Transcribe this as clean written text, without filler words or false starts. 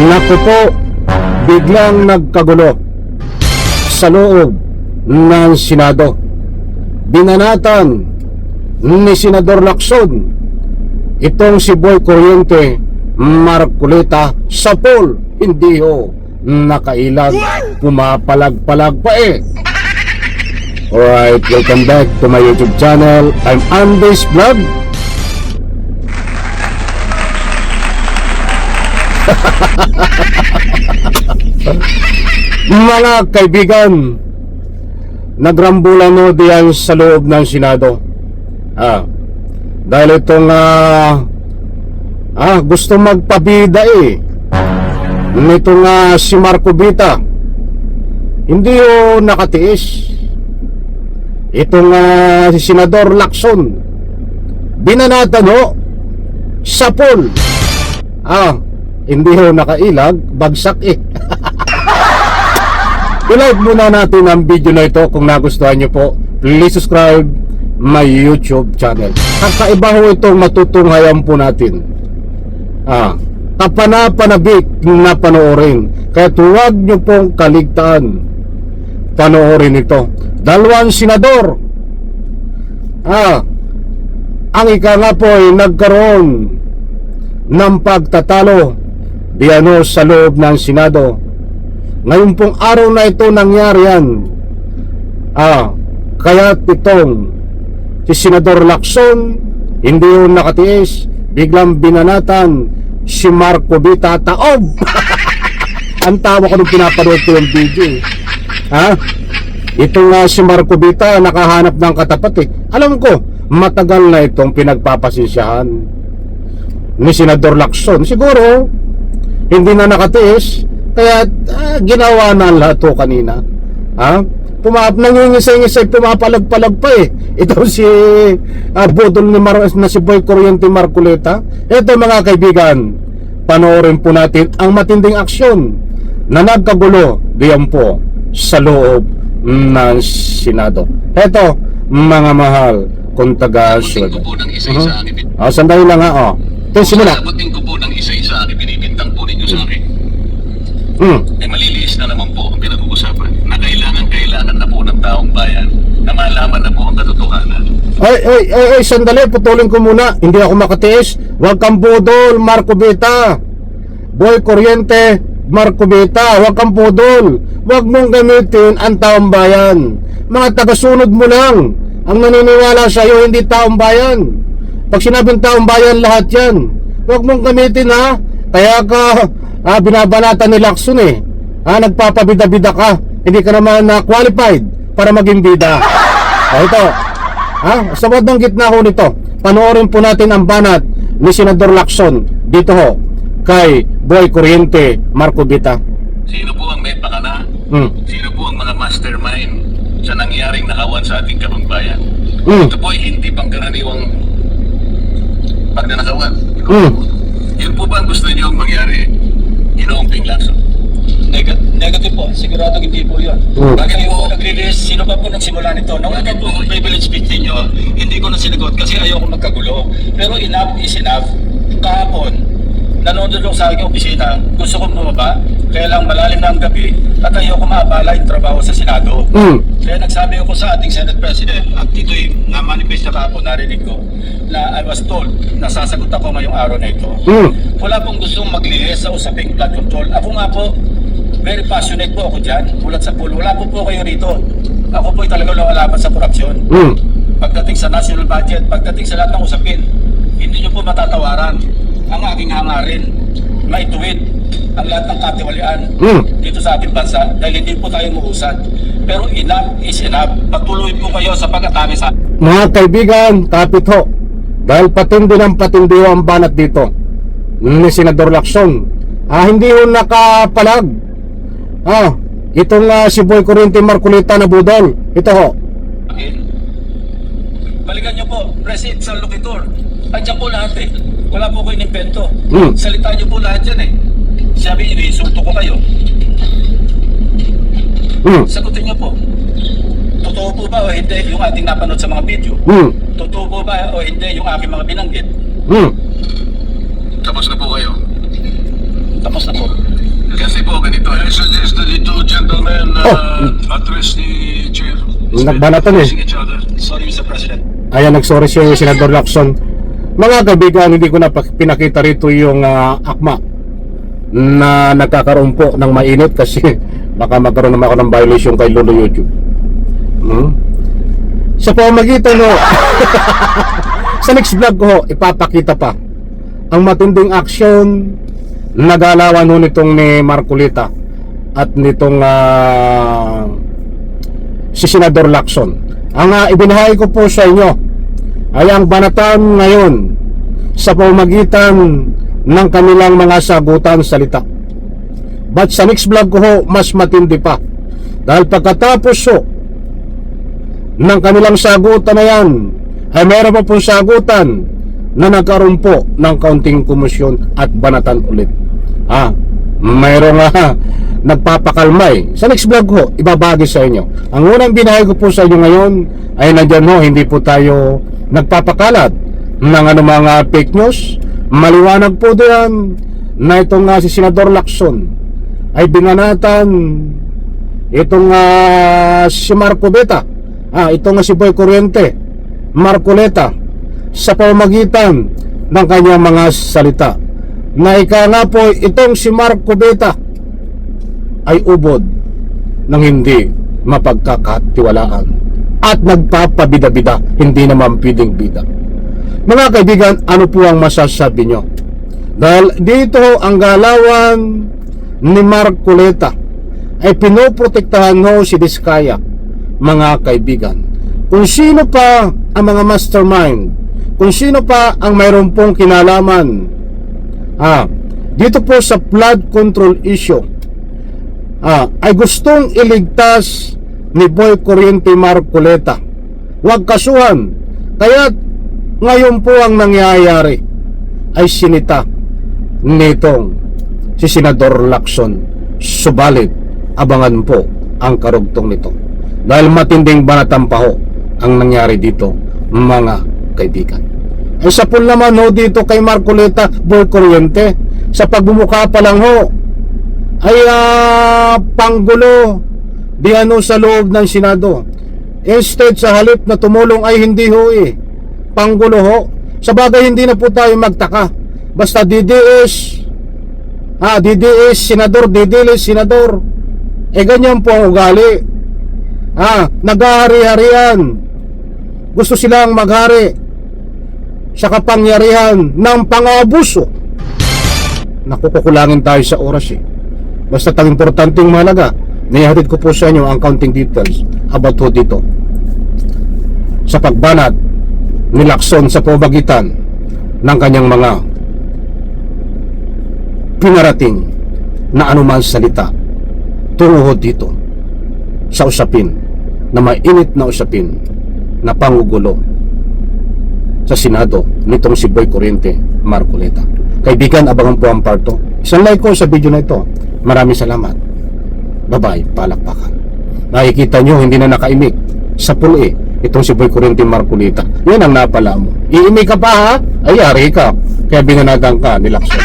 Naku po, biglang nagkagulo sa loob ng Senado. Binanatan ni Senador Lacson itong si Boy Coriente Marcoleta sa pool. Hindi ho nakailag, pumapalag-palag pa eh. Alright, welcome back to my YouTube channel. I'm Andes Vlog. Mga kaibigan, nagrambulan no diyan sa loob ng Senado. Dahil itong gusto magpabida eh nitong si Marco Vita. Hindi o nakatiis itong si Senador Lacson. Binanatan ho sa pool. Hindi ho nakailag, bagsak eh. I-like muna natin ang video na ito. Kung nagustuhan nyo po, please subscribe my YouTube channel. Kakaiba ho itong matutunghayan po natin. Kapanapanabik na panoorin. Kaya huwag nyo pong kaligtaan panoorin ito. Dalawang senador. Ang ika nga po ay nagkaroon ng pagtatalo diano sa loob ng Senado. Ngayon pong araw na ito nangyari yan. Kaya itong si Senador Lacson hindi yung nakatiis, biglang binanatan si Marco Vita taob. Ang tawa ko nung pinapanood ko yung video Itong si Marco Vita nakahanap ng katapat eh. Alam ko matagal na itong pinagpapasensyahan ni Senador Lacson. Siguro hindi na nakatiis, kaya ginawa na lahat to kanina. Nangingisay-ngisay, pumapalag-palag pa eh. Ito si budol na si Boy Coriente Marcoleta. Ito mga kaibigan, panoorin po natin ang matinding aksyon na nagkagulo diyan po sa loob ng Senado. Ito mga mahal kung taga-sulat. Sandali lang ito simula. Sabutin ko po ng isa-isa aking binibintang po ninyo sa akin. Maliliis na naman po ang pinag-uusapan na kailangan na po ng taong bayan na malaman na po ang katotohanan. Ay, sandali, putulin ko muna. Hindi ako makatiis. Huwag kang budol, Marco Vita. Boy Coriente Marco Vita, huwag kang budol. Huwag mong gamitin ang taong bayan. Mga tagasunod mo lang ang naniniwala sa iyo, hindi taong bayan. Pag sinabing taong bayan, lahat yan. Huwag mong gamitin Kaya ka binabanatan ni Lacson eh. Nagpapabida-bida ka. Hindi ka naman qualified para maging bida. Ito. Sa wadang gitna ho nito, panoorin po natin ang banat ni Senador Lacson dito ho kay Boy Coriente Marco Vita. Sino po ang may pakana? Sino po ang mga mastermind sa nangyaring nakawan sa ating kapambayan? Ito po ay hindi pangkaraniwang pagnanakawan. Yun po ba ang gusto niyo mangyari? Ginoong Ping Lacson? Negative po, sigurado hindi po yun. Bakit po nag-release? Sino pa po nagsimula nito? Nung ano po privilege speech ninyo, hindi ko na sinagot kasi ayoko magkagulo. Pero enough is enough. Kahapon, nanonood ako sa aking opisina, gusto kong bumaba, kaya lang malalim na ang gabi at ayoko maabala yung trabaho sa Senado. Kaya nagsabi ako sa ating Senate President at ito'y na-manifest na kahapon, narinig ko na I was told na sasagot ako ngayong araw na ito. Wala pong gustong maglihis sa usaping flood control. Ako nga po, very passionate po ako dyan, ulat sa pool. Wala po kayo rito. Ako po'y talagang lumalaban sa korupsyon. Pagdating sa national budget, pagdating sa lahat ng usapin, hindi nyo po matatawaran ang aking hangarin, maituwid ang lahat ng katiwalian dito sa ating bansa dahil hindi po tayo muusad. Pero enough is enough. Patuloy po kayo sa pag-atake sa mga kaibigan, kapit ho. Dahil patindi ng patindi ho ang banat dito ni Senador Lacson. Hindi ho nakapalag. Itong si Boy Coriente Marcoleta na budol. Ito ho. Balikan nyo po, President San Loquitur. Andiyan po lahat eh. Wala po ko inimbento. Salita nyo po lahat yan eh. Sabi, iniinsulto ko kayo. Sagutin nyo po. Totoo po ba o hindi yung ating napanood sa mga video? Totoo po ba o hindi yung aking mga binanggit? Tapos na po kayo. Tapos na po. po, ganito. I suggest that the two gentlemen address the chair. Nagbanatan eh. Facing each other. Sorry, Mr. President. Ayan, nagsorry si Senador Lacson. Mga kaibigan, hindi ko na pinakita rito yung akma na nagkakaroon po ng mainit kasi baka magkaroon naman ako ng violation kay Lolo YouTube. Sa pamamagitan ho, sa next vlog ko ho, ipapakita pa ang matinding aksyon na galawan ho nitong ni Marcolita at nitong si Senador Lacson. Ang ibinahay ko po sa inyo ay ang banatan ngayon sa pamamagitan ng kanilang mga sagutan salita. But sa next vlog ko ho, mas matindi pa. Dahil pagkatapos ho ng kanilang sagutan na yan, ay meron pa pong sagutan na nagkaroon po ng kaunting komisyon at banatan ulit. Mayroong nagpapakalmay. Sa next vlog ko, ibabagi sa inyo. Ang unang binahay ko po sa inyo ngayon ay nandyan ho, hindi po tayo nagpapakalat ng mga fake news. Maliwanag po doon na itong si Senador Lacson ay binanatan itong si Marcolita, itong si Boy Corriente Marcolita sa pamamagitan ng kanyang mga salita na ika nga po itong si Marcolita ay ubod ng hindi mapagkakatiwalaan at nagpapabida-bida, hindi naman pwedeng bida. Mga kaibigan, ano po ang masasabi nyo? Dahil dito ang galawan ni Marcolita ay pinoprotektahan ho si Diskaya. Mga kaibigan, kung sino pa ang mga mastermind, kung sino pa ang mayroon pong kinalaman dito po sa flood control issue, ay gustong iligtas ni Boy Corriente Marcolita, huwag kasuhan. Kaya ngayon po ang nangyayari ay sinita nitong si Senador Lacson. Subalit abangan po ang karugtong nito dahil matinding banatan pa ho ang nangyari dito, mga kaibigan. Isa po naman ho dito kay Marcolita, Boy Corriente, sa pagbumuka pa lang ho ay panggulo diyan ho sa loob ng Senado. Instead sa halip na tumulong ay hindi ho panggulo ho. Sa bagay hindi na po tayo magtaka. Basta DDS senador, DDS senador, ganyan po ang ugali. Naghahari-harian. Gusto silang maghari sa kapangyarihan ng pang-abuso. Nakukulangin tayo sa oras Basta ang importanteng mahalaga, naihatid ko po sa inyo ang counting details about ho dito sa pagbanat ni Lacson sa pamamagitan ng kanyang mga pinarating na anuman salita tungo dito sa usapin na mainit na usapin na pangugulo sa Senado nitong si Boy Corriente Marcolita. Kaibigan, abangan po ang part 2. Isang like ko sa video na ito. Maraming salamat. Bye-bye, palakpakan. Nakikita nyo, hindi na nakaimik sa puli itong si Boy Corriente Marcolita. Yan ang napala mo. Iimik ka pa ha? Ay, yari ka. Kaya binanatan ka ni Lacson.